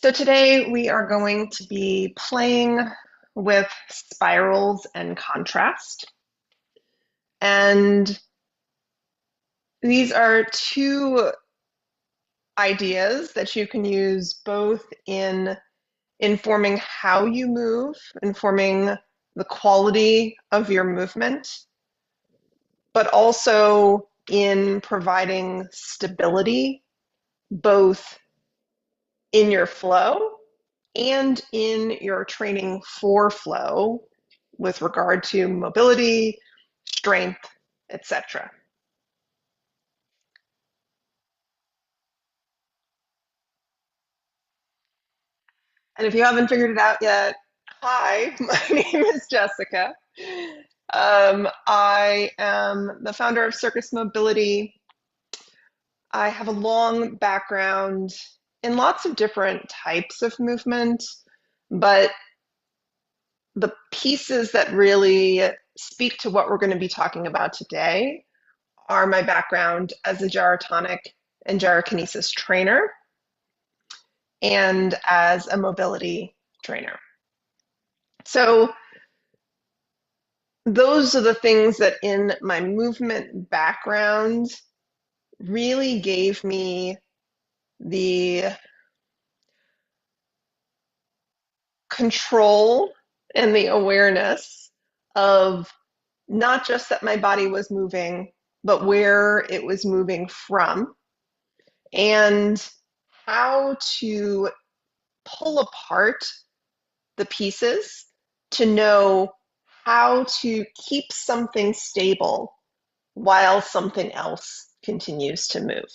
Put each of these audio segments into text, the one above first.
So today we are going to be playing with spirals and contrast. And these are two ideas that you can use both in informing how you move, informing the quality of your movement, but also in providing stability, both in your flow and in your training for flow with regard to mobility, strength, etc. And if you haven't figured it out yet, hi, my name is Jessica. I am the founder of Circus Mobility. I have a long background in lots of different types of movement, but the pieces that really speak to what we're going to be talking about today are my background as a gyrotonic and gyrokinesis trainer and as a mobility trainer. So those are the things that in my movement background really gave me the control and the awareness of not just that my body was moving, but where it was moving from, and how to pull apart the pieces to know how to keep something stable while something else continues to move.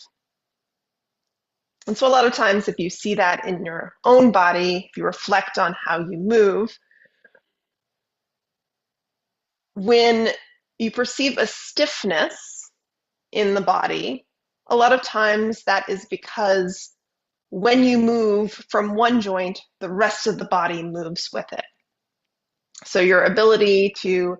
And so a lot of times if you see that in your own body, if you reflect on how you move, when you perceive a stiffness in the body, a lot of times that is because when you move from one joint, the rest of the body moves with it. So your ability to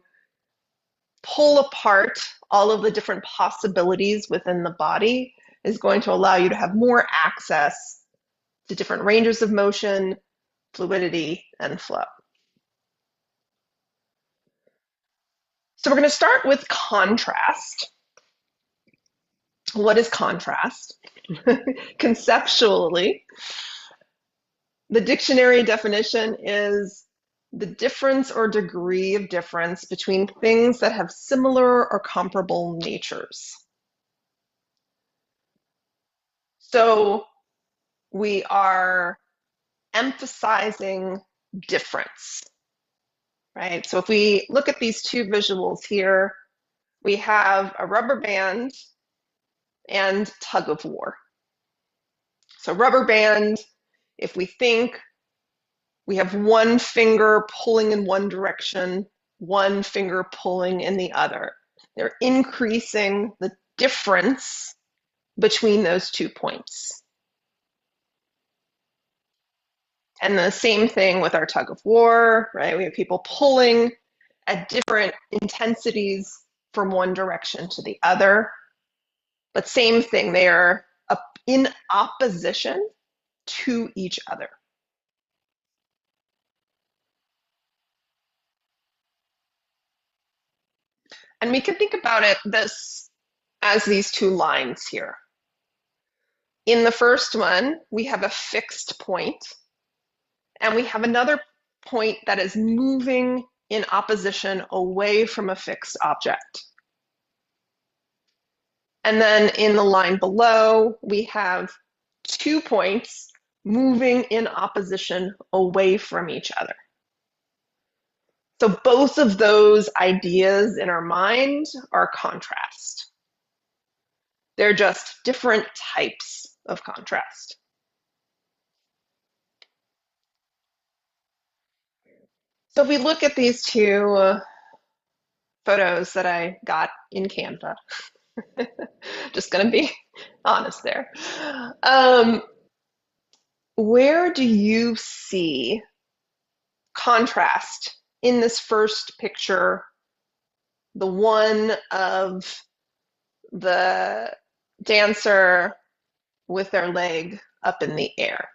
pull apart all of the different possibilities within the body is going to allow you to have more access to different ranges of motion, fluidity, and flow. So we're going to start with contrast. What is contrast? Conceptually, the dictionary definition is the difference or degree of difference between things that have similar or comparable natures. So we are emphasizing difference, right? So if we look at these two visuals here, we have a rubber band and tug of war. So rubber band, if we think we have one finger pulling in one direction, one finger pulling in the other. They're increasing the difference between those 2 points. And the same thing with our tug of war, right? We have people pulling at different intensities from one direction to the other. But same thing, they are in opposition to each other. And we can think about it as these two lines here. In the first one, we have a fixed point, and we have another point that is moving in opposition away from a fixed object. And then in the line below, we have 2 points moving in opposition away from each other. So both of those ideas in our mind are contrast. They're just different types of contrast. So if we look at these two photos that I got in Canva, just going to be honest there. Where do you see contrast in this first picture, the one of the dancer with their leg up in the air?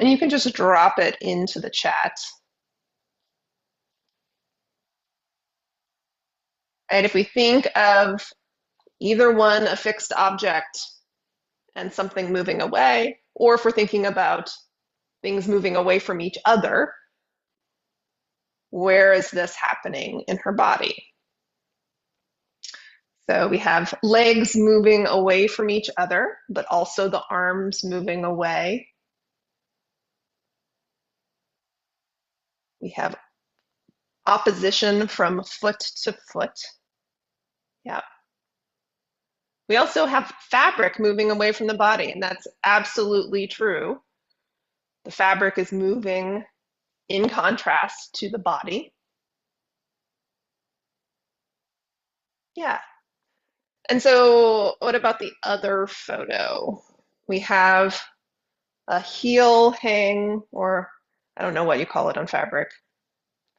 And you can just drop it into the chat. And if we think of either one a fixed object and something moving away, or if we're thinking about things moving away from each other, where is this happening in her body? So we have legs moving away from each other, but also the arms moving away. We have opposition from foot to foot. Yeah. We also have fabric moving away from the body, and that's absolutely true. The fabric is moving in contrast to the body. Yeah. And so what about the other photo? We have a heel hang, or I don't know what you call it on fabric.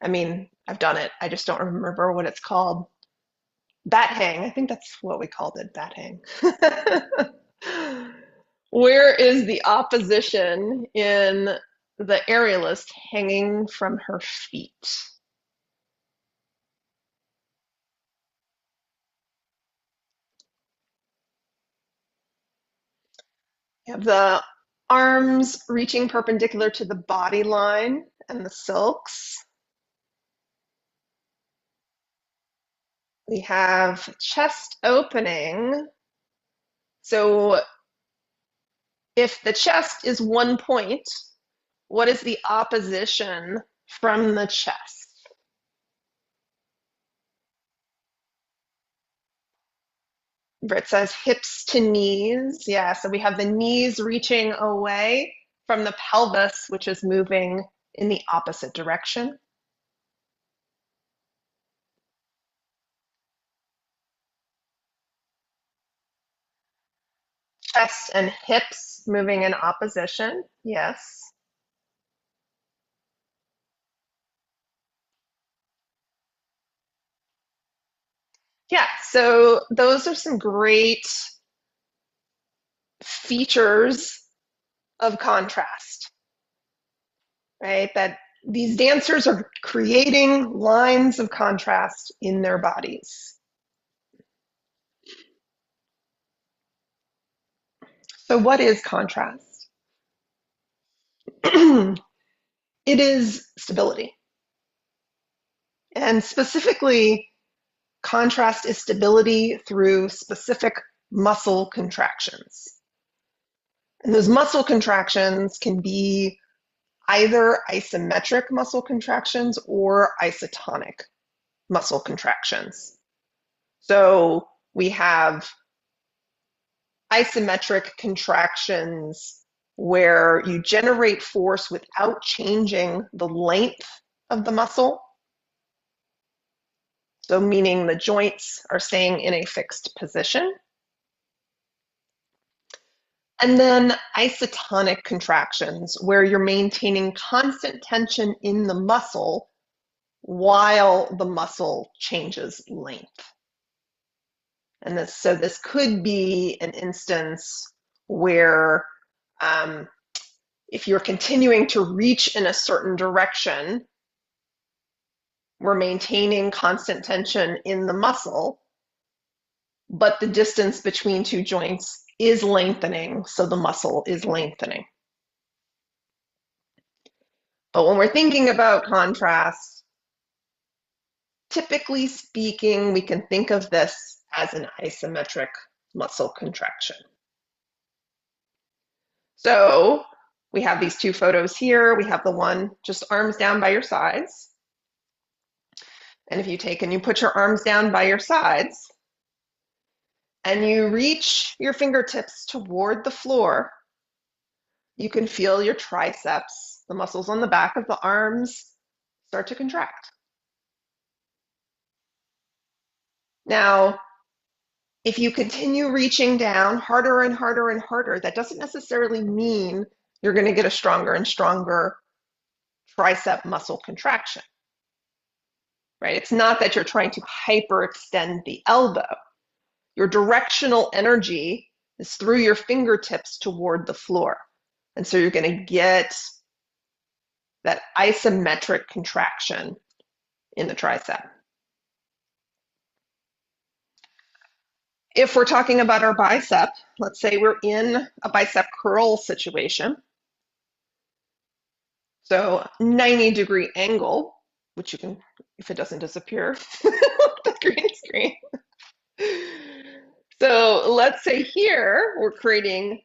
I mean, I've done it. I just don't remember what it's called. Bat hang. I think that's what we called it, bat hang. Where is the opposition in the aerialist hanging from her feet? You have the arms reaching perpendicular to the body line and the silks. We have chest opening. So if the chest is 1 point, what is the opposition from the chest? Britt says hips to knees. Yeah, so we have the knees reaching away from the pelvis, which is moving in the opposite direction. Chest and hips moving in opposition. Yes. Yeah, so those are some great features of contrast, right? That these dancers are creating lines of contrast in their bodies. So what is contrast? It is stability. And specifically, contrast is stability through specific muscle contractions. And those muscle contractions can be either isometric muscle contractions or isotonic muscle contractions. So we have isometric contractions where you generate force without changing the length of the muscle. So meaning the joints are staying in a fixed position. And then isotonic contractions where you're maintaining constant tension in the muscle while the muscle changes length. And this could be an instance where if you're continuing to reach in a certain direction, we're maintaining constant tension in the muscle, but the distance between two joints is lengthening, so the muscle is lengthening. But when we're thinking about contrast, typically speaking, we can think of this as an isometric muscle contraction. So we have these two photos here. We have the one just arms down by your sides. And if you take and you put your arms down by your sides and you reach your fingertips toward the floor, you can feel your triceps, the muscles on the back of the arms, start to contract. Now, if you continue reaching down harder and harder and harder, that doesn't necessarily mean you're going to get a stronger and stronger tricep muscle contraction, right? It's not that you're trying to hyperextend the elbow. Your directional energy is through your fingertips toward the floor. And so you're going to get that isometric contraction in the tricep. If we're talking about our bicep, let's say we're in a bicep curl situation. So 90-degree angle, which you can, if it doesn't disappear, the green screen. So let's say here we're creating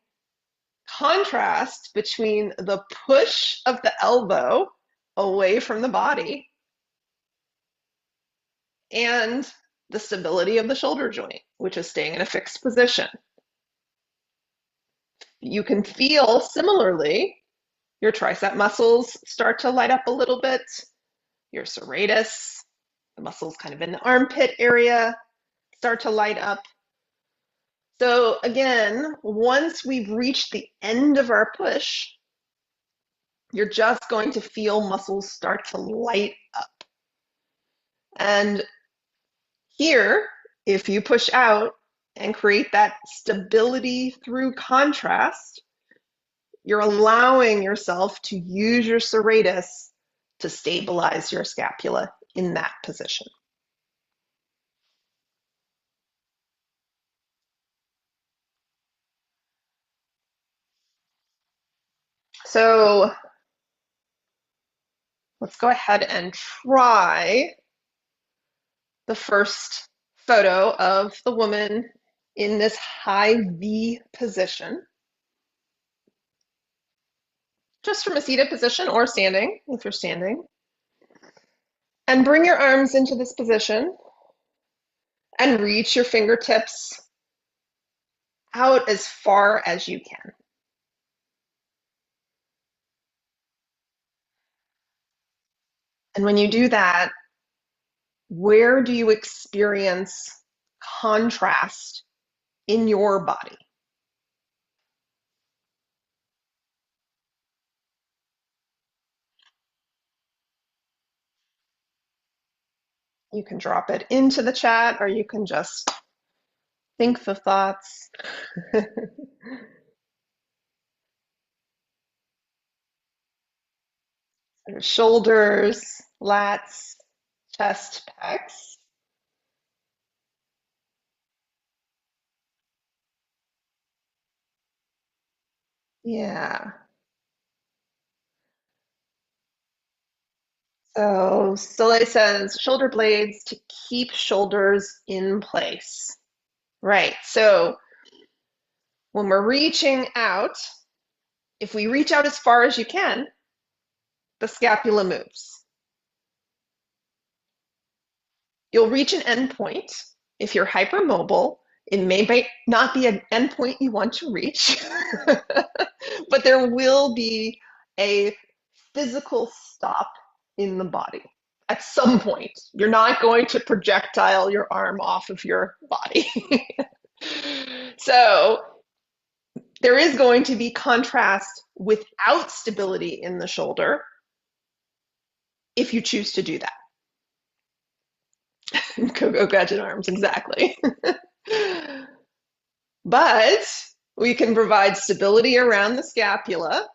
contrast between the push of the elbow away from the body and the stability of the shoulder joint, which is staying in a fixed position. You can feel similarly your tricep muscles start to light up a little bit, your serratus, the muscles kind of in the armpit area start to light up. So again, once we've reached the end of our push, you're just going to feel muscles start to light up. And here, if you push out and create that stability through contrast, you're allowing yourself to use your serratus to stabilize your scapula in that position. So let's go ahead and try the first photo of the woman in this high V position, just from a seated position or standing, if you're standing. And bring your arms into this position and reach your fingertips out as far as you can. And when you do that, where do you experience contrast in your body? You can drop it into the chat or you can just think the thoughts. Shoulders, lats, chest, pecs. Yeah. So Soleil says shoulder blades to keep shoulders in place. Right. So when we're reaching out, if we reach out as far as you can, the scapula moves. You'll reach an endpoint. If you're hypermobile, it may not be an endpoint you want to reach, but there will be a physical stop in the body at some point. You're not going to projectile your arm off of your body. So there is going to be contrast without stability in the shoulder if you choose to do that. Go gadget arms, exactly. But we can provide stability around the scapula,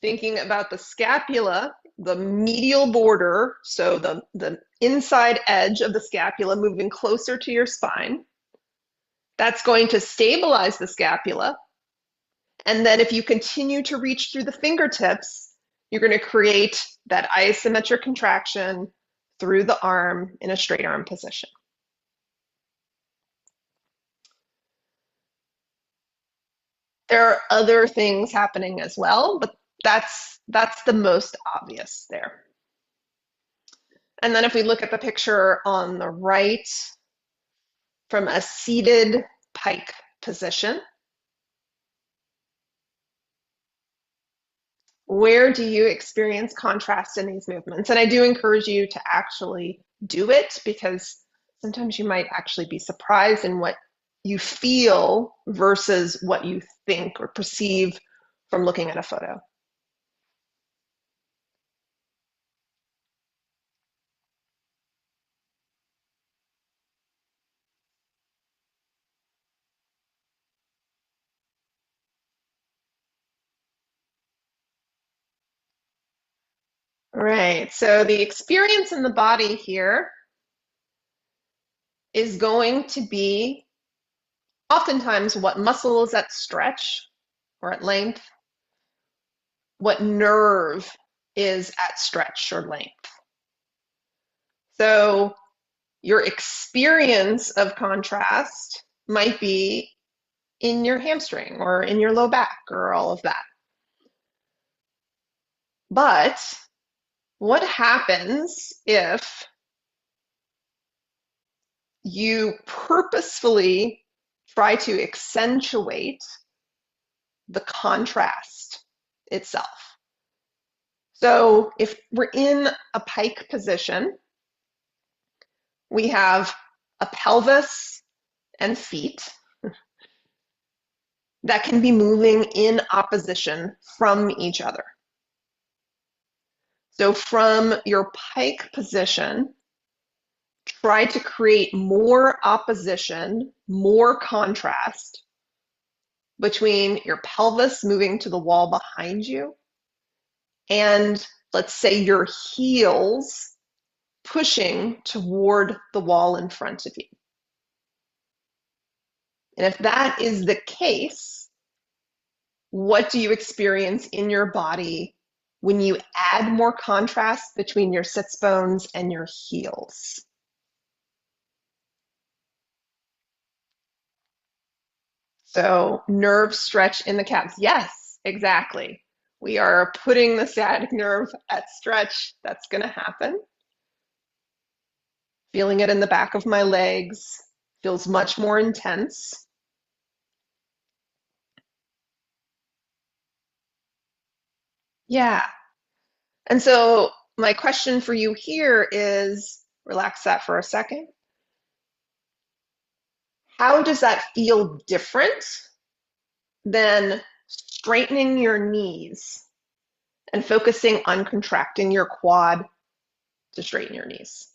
thinking about the scapula, the medial border, so the inside edge of the scapula moving closer to your spine. That's going to stabilize the scapula. And then if you continue to reach through the fingertips, you're going to create that isometric contraction through the arm in a straight arm position. There are other things happening as well, but that's the most obvious there. And then if we look at the picture on the right from a seated pike position, where do you experience contrast in these movements? And I do encourage you to actually do it because sometimes you might actually be surprised in what you feel versus what you think or perceive from looking at a photo. All right, so the experience in the body here is going to be oftentimes what muscle is at stretch or at length, what nerve is at stretch or length. So your experience of contrast might be in your hamstring or in your low back or all of that. But what happens if you purposefully try to accentuate the contrast itself? So if we're in a pike position, we have a pelvis and feet that can be moving in opposition from each other. So from your pike position, try to create more opposition, more contrast between your pelvis moving to the wall behind you and, let's say, your heels pushing toward the wall in front of you. And if that is the case, what do you experience in your body when you add more contrast between your sits bones and your heels? So nerve stretch in the calves. Yes, exactly. We are putting the sciatic nerve at stretch. That's going to happen. Feeling it in the back of my legs. Feels much more intense. Yeah. And so my question for you here is, relax that for a second. How does that feel different than straightening your knees and focusing on contracting your quad to straighten your knees?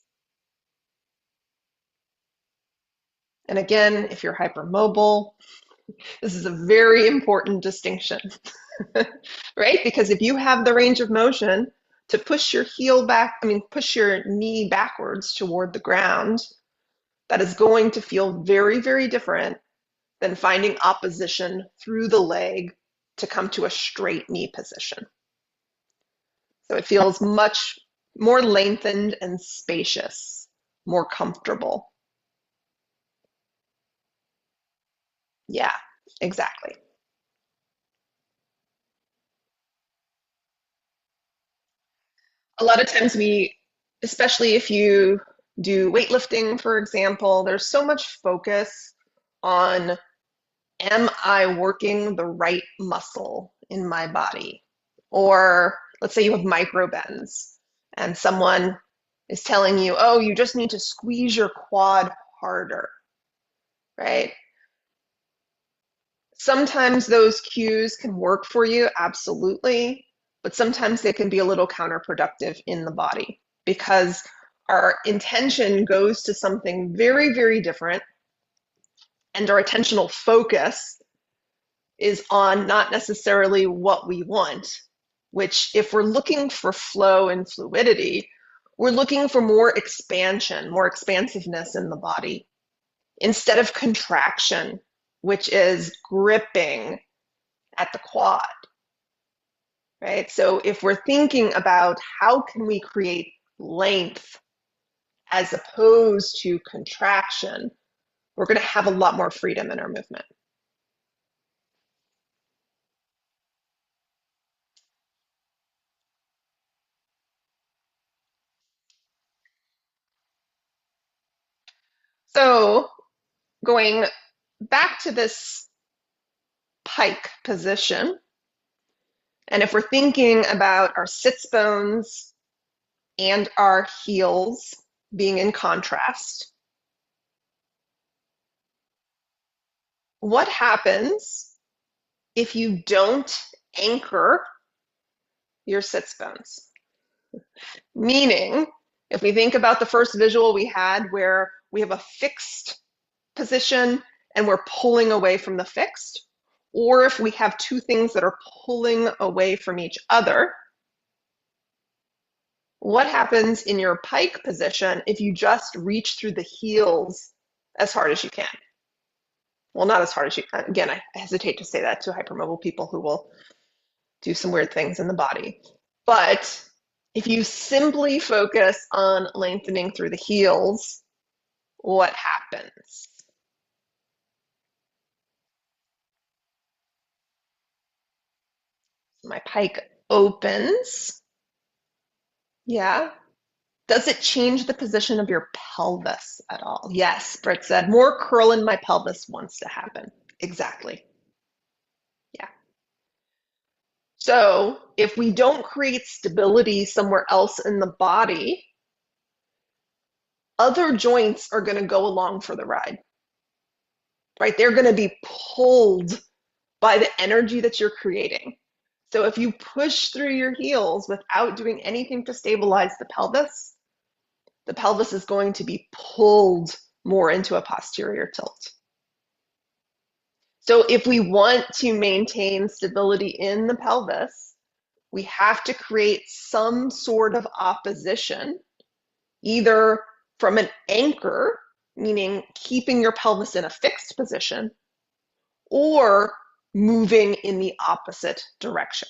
And again, if you're hypermobile, this is a very important distinction, right? Because if you have the range of motion to push your heel back, push your knee backwards toward the ground, that is going to feel very, very different than finding opposition through the leg to come to a straight knee position. So it feels much more lengthened and spacious, more comfortable. Yeah, exactly. A lot of times especially if you do weightlifting, for example, there's so much focus on, am I working the right muscle in my body? Or let's say you have micro bends and someone is telling you, oh, you just need to squeeze your quad harder, right? Sometimes those cues can work for you, absolutely, but sometimes they can be a little counterproductive in the body because our intention goes to something very, very different, and our attentional focus is on not necessarily what we want, which, if we're looking for flow and fluidity, we're looking for more expansion, more expansiveness in the body instead of contraction, which is gripping at the quad, right? So if we're thinking about how can we create length as opposed to contraction, we're going to have a lot more freedom in our movement. So going back to this pike position, and if we're thinking about our sits bones and our heels being in contrast, what happens if you don't anchor your sits bones? Meaning, if we think about the first visual we had where we have a fixed position and we're pulling away from the fixed, or if we have two things that are pulling away from each other, What happens in your pike position if you just reach through the heels as hard as you can? Well, not as hard as you can. Again, I hesitate to say that to hypermobile people who will do some weird things in the body. But if you simply focus on lengthening through the heels, what happens? My pike opens. Yeah. Does it change the position of your pelvis at all? Yes, Britt said, more curl in my pelvis wants to happen. Exactly. Yeah. So if we don't create stability somewhere else in the body, other joints are going to go along for the ride, right? They're going to be pulled by the energy that you're creating. So if you push through your heels without doing anything to stabilize the pelvis is going to be pulled more into a posterior tilt. So if we want to maintain stability in the pelvis, we have to create some sort of opposition, either from an anchor, meaning keeping your pelvis in a fixed position, or moving in the opposite direction.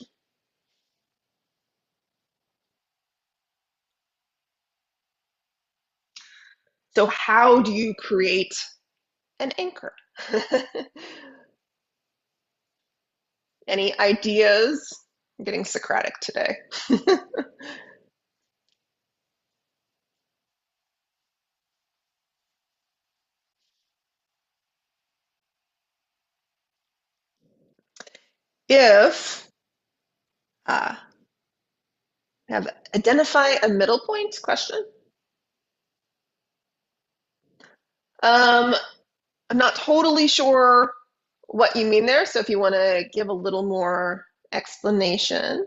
So how do you create an anchor? Any ideas? I'm getting Socratic today. If uh, have identify a middle point question. Um, I'm not totally sure what you mean there, so if you want to give a little more explanation.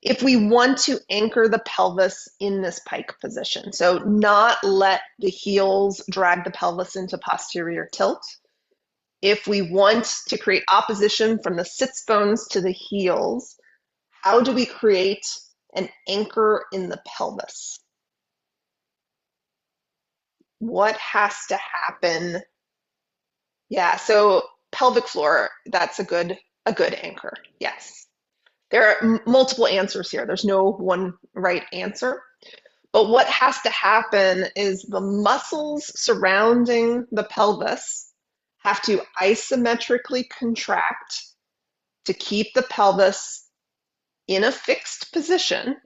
If we want to anchor the pelvis in this pike position, so not let the heels drag the pelvis into posterior tilt. If we want to create opposition from the sits bones to the heels, how do we create an anchor in the pelvis? What has to happen? Yeah, so pelvic floor, that's a good anchor. Yes. There are multiple answers here. There's no one right answer. But what has to happen is the muscles surrounding the pelvis have to isometrically contract to keep the pelvis in a fixed position,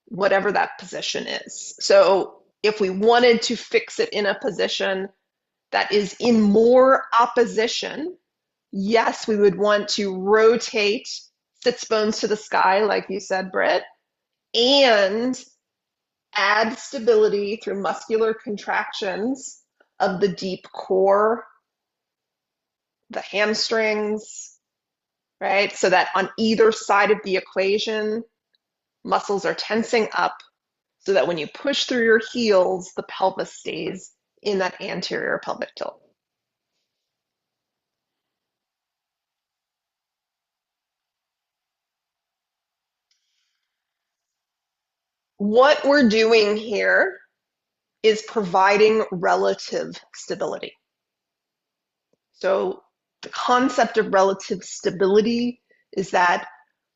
whatever that position is. So if we wanted to fix it in a position that is in more opposition, yes, we would want to rotate sits bones to the sky, like you said, Britt, and add stability through muscular contractions of the deep core, the hamstrings, right? So that on either side of the equation, muscles are tensing up so that when you push through your heels, the pelvis stays in that anterior pelvic tilt. What we're doing here is providing relative stability. So the concept of relative stability is that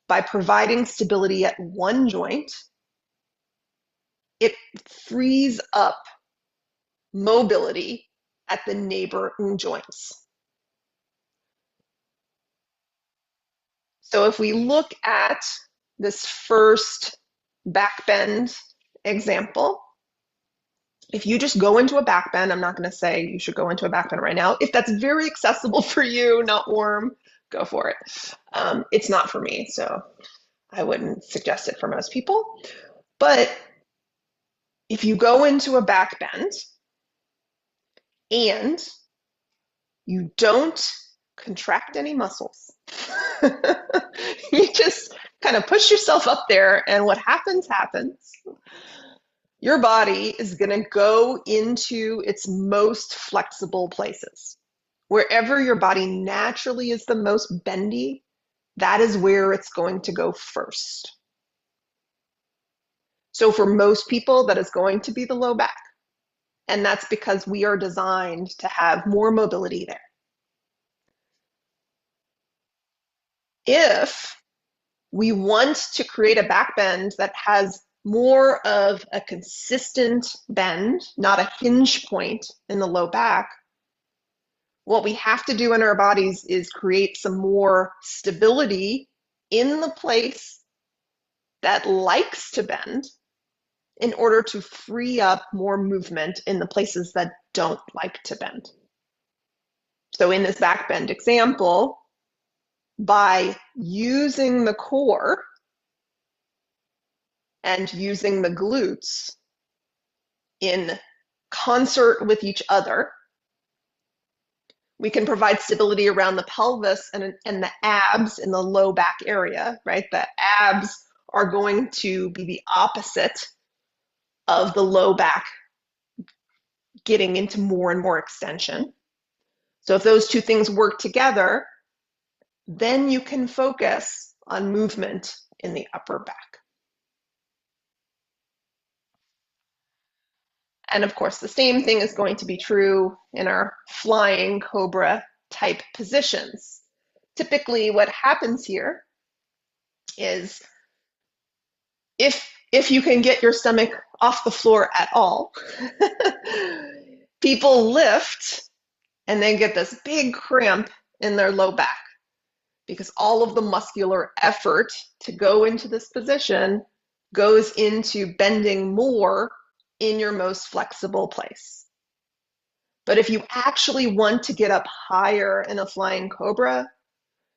by providing stability at one joint, it frees up mobility at the neighboring joints. So if we look at this first back bend example, if you just go into a back bend, I'm not going to say you should go into a back bend right now. If that's very accessible for you, not warm, go for it. It's not for me, so I wouldn't suggest it for most people. But if you go into a back bend and you don't contract any muscles, you just kind of push yourself up there, and what happens, happens. Your body is going to go into its most flexible places. Wherever your body naturally is the most bendy, that is where it's going to go first. So for most people, that is going to be the low back. And that's because we are designed to have more mobility there. If we want to create a back bend that has more of a consistent bend, not a hinge point in the low back, what we have to do in our bodies is create some more stability in the place that likes to bend in order to free up more movement in the places that don't like to bend. So in this back bend example, by using the core and using the glutes in concert with each other, we can provide stability around the pelvis and the abs in the low back area, right? The abs are going to be the opposite of the low back getting into more and more extension. So if those two things work together, then you can focus on movement in the upper back. And of course, the same thing is going to be true in our flying cobra type positions. Typically, what happens here is if you can get your stomach off the floor at all, people lift and they get this big cramp in their low back because all of the muscular effort to go into this position goes into bending more in your most flexible place. But if you actually want to get up higher in a flying cobra,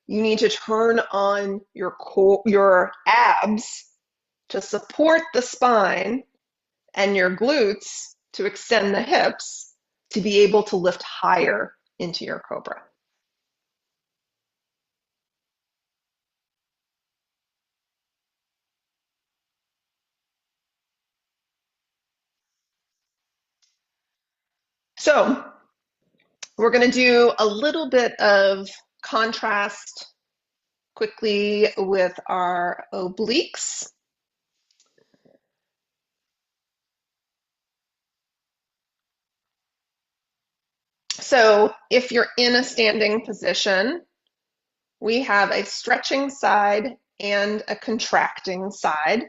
you need to turn on your abs to support the spine and your glutes to extend the hips to be able to lift higher into your cobra. So we're going to do a little bit of contrast quickly with our obliques. So if you're in a standing position, we have a stretching side and a contracting side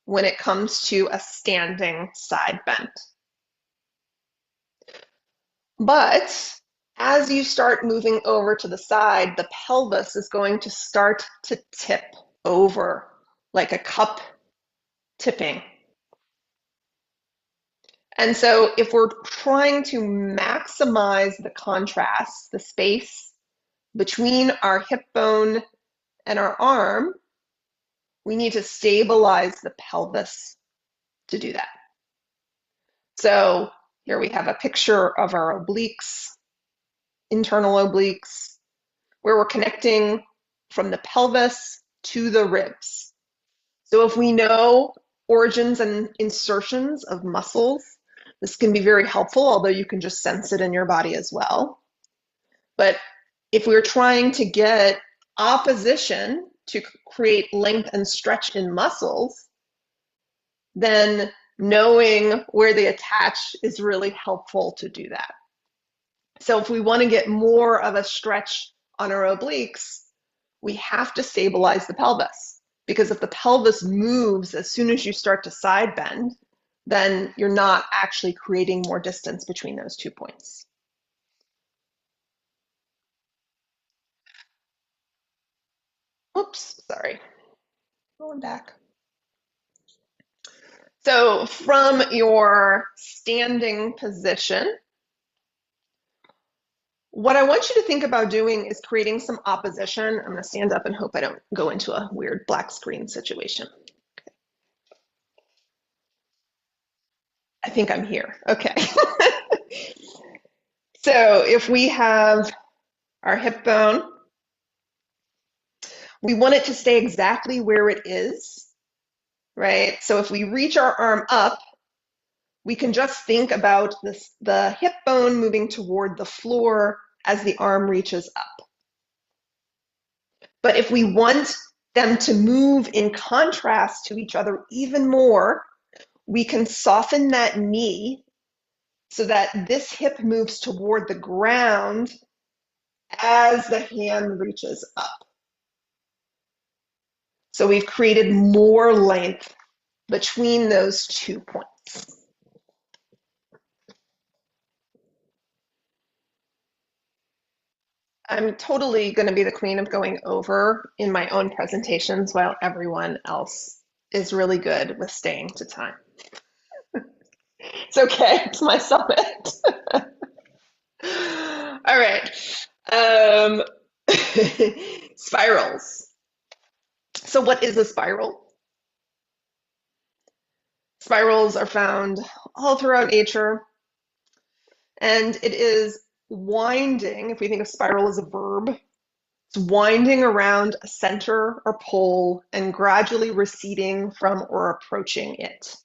when it comes to a standing side bend. But as you start moving over to the side, the pelvis is going to start to tip over like a cup tipping. And so if we're trying to maximize the contrast, the space between our hip bone and our arm, we need to stabilize the pelvis to do that. So here we have a picture of our obliques, internal obliques, where we're connecting from the pelvis to the ribs. So if we know origins and insertions of muscles, this can be very helpful, although you can just sense it in your body as well. But if we're trying to get opposition to create length and stretch in muscles, then knowing where they attach is really helpful to do that. So if we want to get more of a stretch on our obliques, we have to stabilize the pelvis. Because if the pelvis moves as soon as you start to side bend, then you're not actually creating more distance between those 2 points. Oops, sorry. Going back. So from your standing position, what I want you to think about doing is creating some opposition. I'm going to stand up and hope I don't go into a weird black screen situation. Okay. I think I'm here. Okay. So if we have our hip bone, we want it to stay exactly where it is, right? So if we reach our arm up, we can just think about the hip bone moving toward the floor as the arm reaches up. But if we want them to move in contrast to each other even more, we can soften that knee so that this hip moves toward the ground as the hand reaches up. So we've created more length between those 2 points. I'm totally going to be the queen of going over in my own presentations while everyone else is really good with staying to time. It's okay, it's my summit. All right. Um, spirals. So what is a spiral? Spirals are found all throughout nature, and it is winding. If we think of spiral as a verb, it's winding around a center or pole and gradually receding from or approaching it.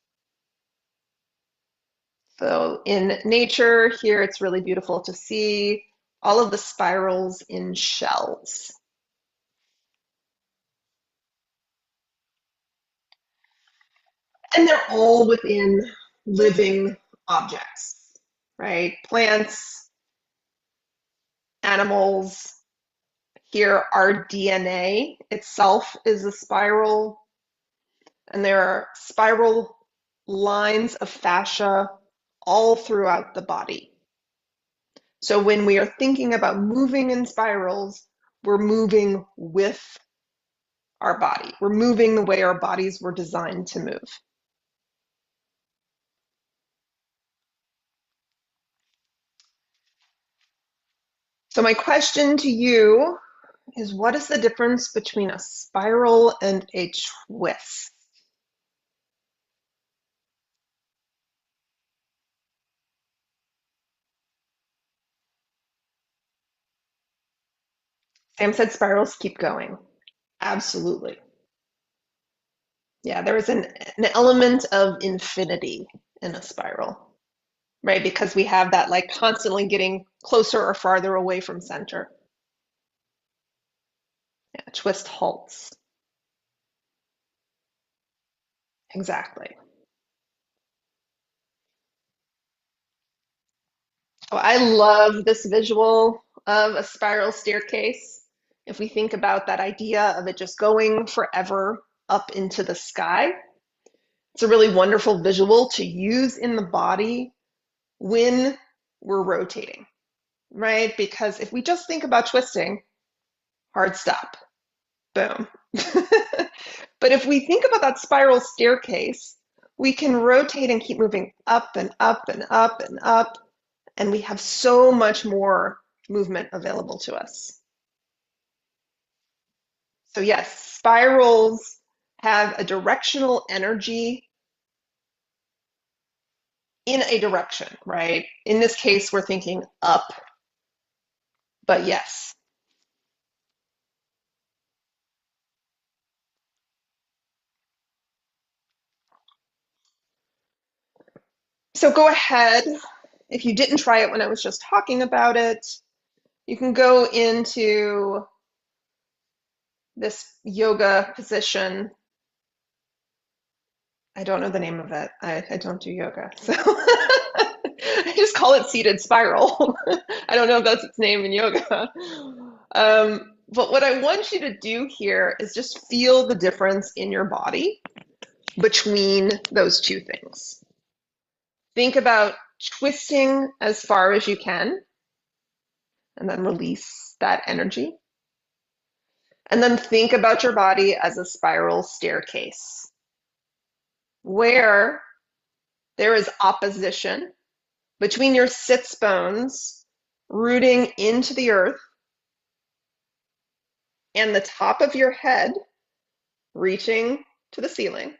So in nature here, it's really beautiful to see all of the spirals in shells. And they're all within living objects, right? Plants, animals. Here, our DNA itself is a spiral, and there are spiral lines of fascia all throughout the body. So when we are thinking about moving in spirals, we're moving with our body. We're moving the way our bodies were designed to move. So my question to you is, what is the difference between a spiral and a twist? Sam said spirals keep going. Absolutely. Yeah, there is an element of infinity in a spiral, right? Because we have that like constantly getting closer or farther away from center. Yeah, twist halts. Exactly. Oh, I love this visual of a spiral staircase. If we think about that idea of it just going forever up into the sky, it's a really wonderful visual to use in the body when we're rotating, right? Because if we just think about twisting, hard stop, boom. But if we think about that spiral staircase, we can rotate and keep moving up and up and up and up, and we have so much more movement available to us. So yes, spirals have a directional energy in a direction, right? In this case, we're thinking up, but yes. So go ahead. If you didn't try it when I was just talking about it, you can go into this yoga position. I don't know the name of it. I don't do yoga. So I just call it seated spiral. I don't know if that's its name in yoga. But what I want you to do here is just feel the difference in your body between those two things. Think about twisting as far as you can and then release that energy. And then think about your body as a spiral staircase where there is opposition between your sits bones rooting into the earth and the top of your head reaching to the ceiling,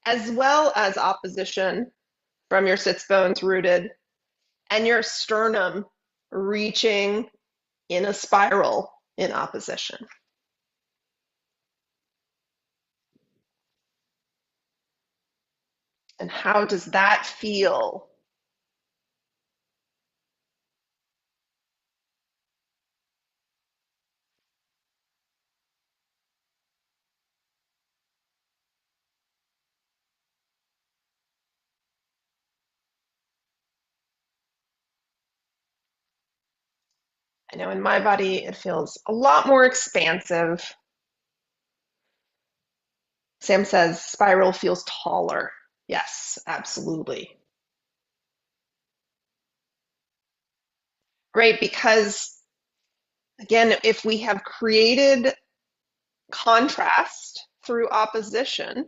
as well as opposition from your sits bones rooted and your sternum reaching in a spiral in opposition. And how does that feel? I know in my body it feels a lot more expansive. Sam says spiral feels taller. Yes, absolutely. Great, because again, if we have created contrast through opposition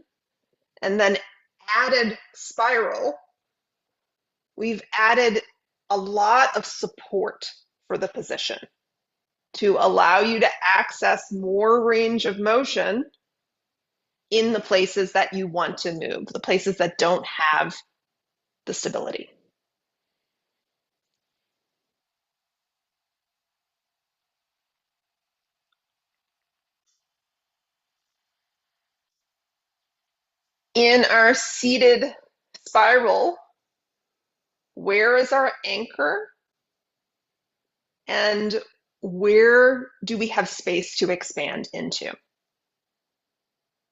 and then added spiral, we've added a lot of support for the position to allow you to access more range of motion in the places that you want to move, the places that don't have the stability. In our seated spiral, where is our anchor and where do we have space to expand into?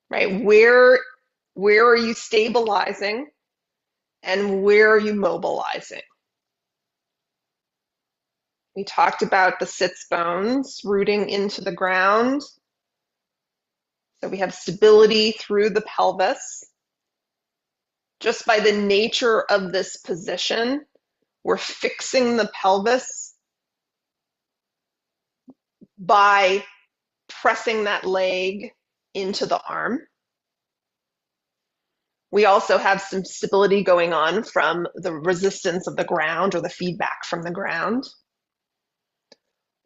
Right? Where are you stabilizing and where are you mobilizing? We talked about the sits bones rooting into the ground. So we have stability through the pelvis. Just by the nature of this position, we're fixing the pelvis by pressing that leg into the arm. We also have some stability going on from the resistance of the ground or the feedback from the ground.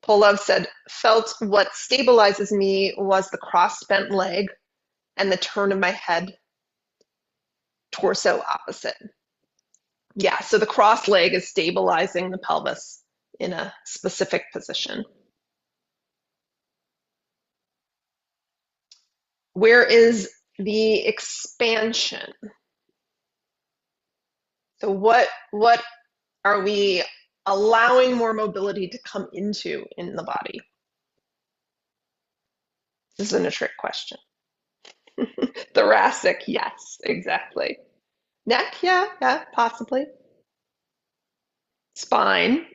Polov said, felt what stabilizes me was the crossed bent leg and the turn of my head, torso opposite. Yeah, so the crossed leg is stabilizing the pelvis in a specific position. Where is the expansion? So what are we allowing more mobility to come into in the body? This isn't a trick question. Thoracic, yes, exactly. Neck, yeah, possibly. Spine,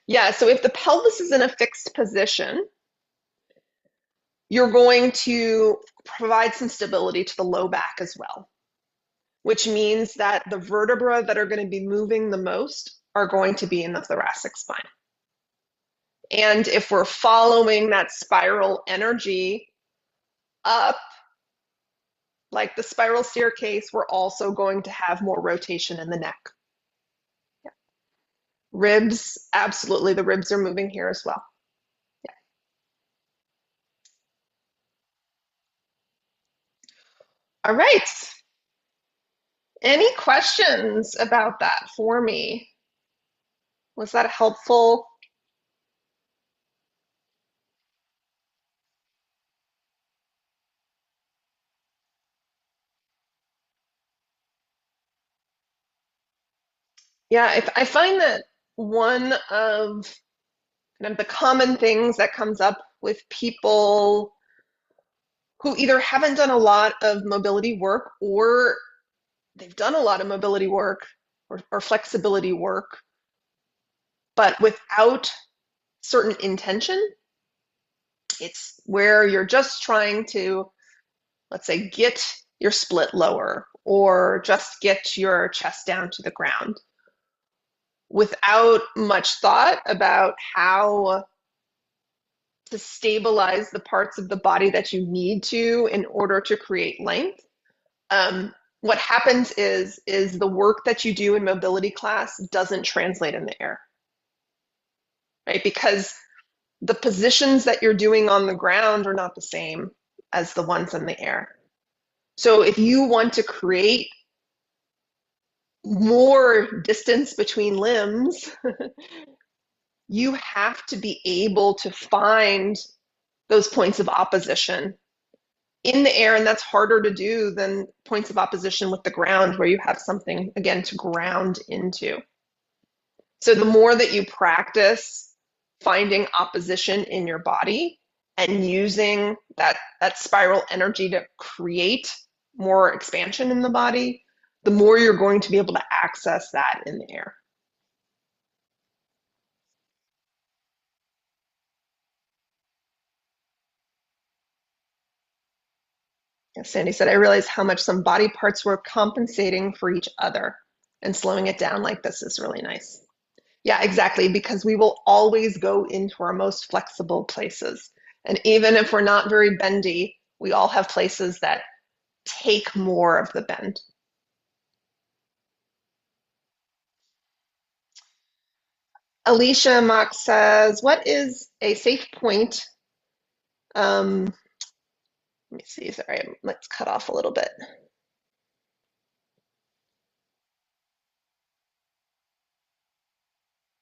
Yeah, so if the pelvis is in a fixed position, you're going to provide some stability to the low back as well, which means that the vertebrae that are going to be moving the most are going to be in the thoracic spine. And if we're following that spiral energy up, like the spiral staircase, we're also going to have more rotation in the neck. Yeah. Ribs, absolutely, the ribs are moving here as well. Yeah. All right. Any questions about that for me? Was that helpful? Yeah, I find that one of kind of the common things that comes up with people who either haven't done a lot of mobility work or they've done a lot of mobility work or flexibility work, but without certain intention, it's where you're just trying to, let's say, get your split lower or just get your chest down to the ground without much thought about how to stabilize the parts of the body that you need to in order to create length. What happens is the work that you do in mobility class doesn't translate in the air, right? Because the positions that you're doing on the ground are not the same as the ones in the air. So if you want to create more distance between limbs, you have to be able to find those points of opposition in the air, and that's harder to do than points of opposition with the ground where you have something, again, to ground into. So the more that you practice finding opposition in your body and using that spiral energy to create more expansion in the body, the more you're going to be able to access that in the air. Sandy said, I realized how much some body parts were compensating for each other, and slowing it down like this is really nice. Yeah, exactly, because we will always go into our most flexible places. And even if we're not very bendy, we all have places that take more of the bend. Alicia Mock says, what is a safe point? Let me see, sorry, let's cut off a little bit.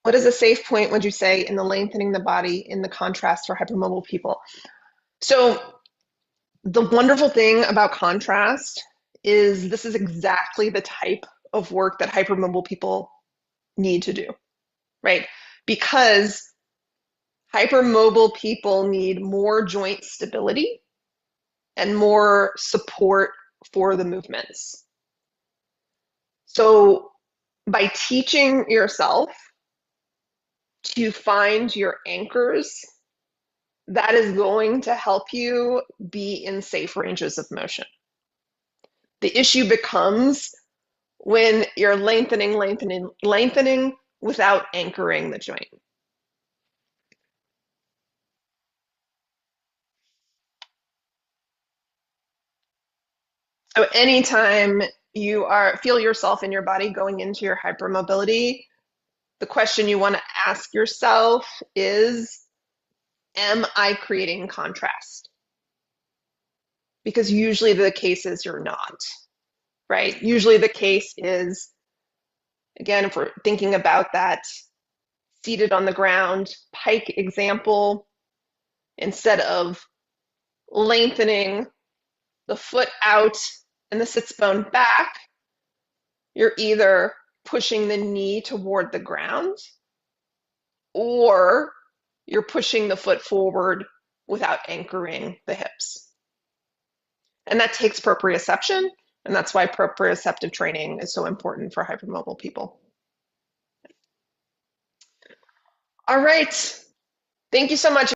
What is a safe point, would you say, in the lengthening the body in the contrast for hypermobile people? So the wonderful thing about contrast is this is exactly the type of work that hypermobile people need to do, right? Because hypermobile people need more joint stability and more support for the movements. So by teaching yourself to find your anchors, that is going to help you be in safe ranges of motion. The issue becomes when you're lengthening without anchoring the joint. So anytime you feel yourself in your body going into your hypermobility, the question you want to ask yourself is, am I creating contrast? Because usually the case is you're not, right? Usually the case is, again, if we're thinking about that seated on the ground pike example, instead of lengthening the foot out and the sits bone back, you're either pushing the knee toward the ground or you're pushing the foot forward without anchoring the hips. And that takes proprioception, and that's why proprioceptive training is so important for hypermobile people. All right. Thank you so much.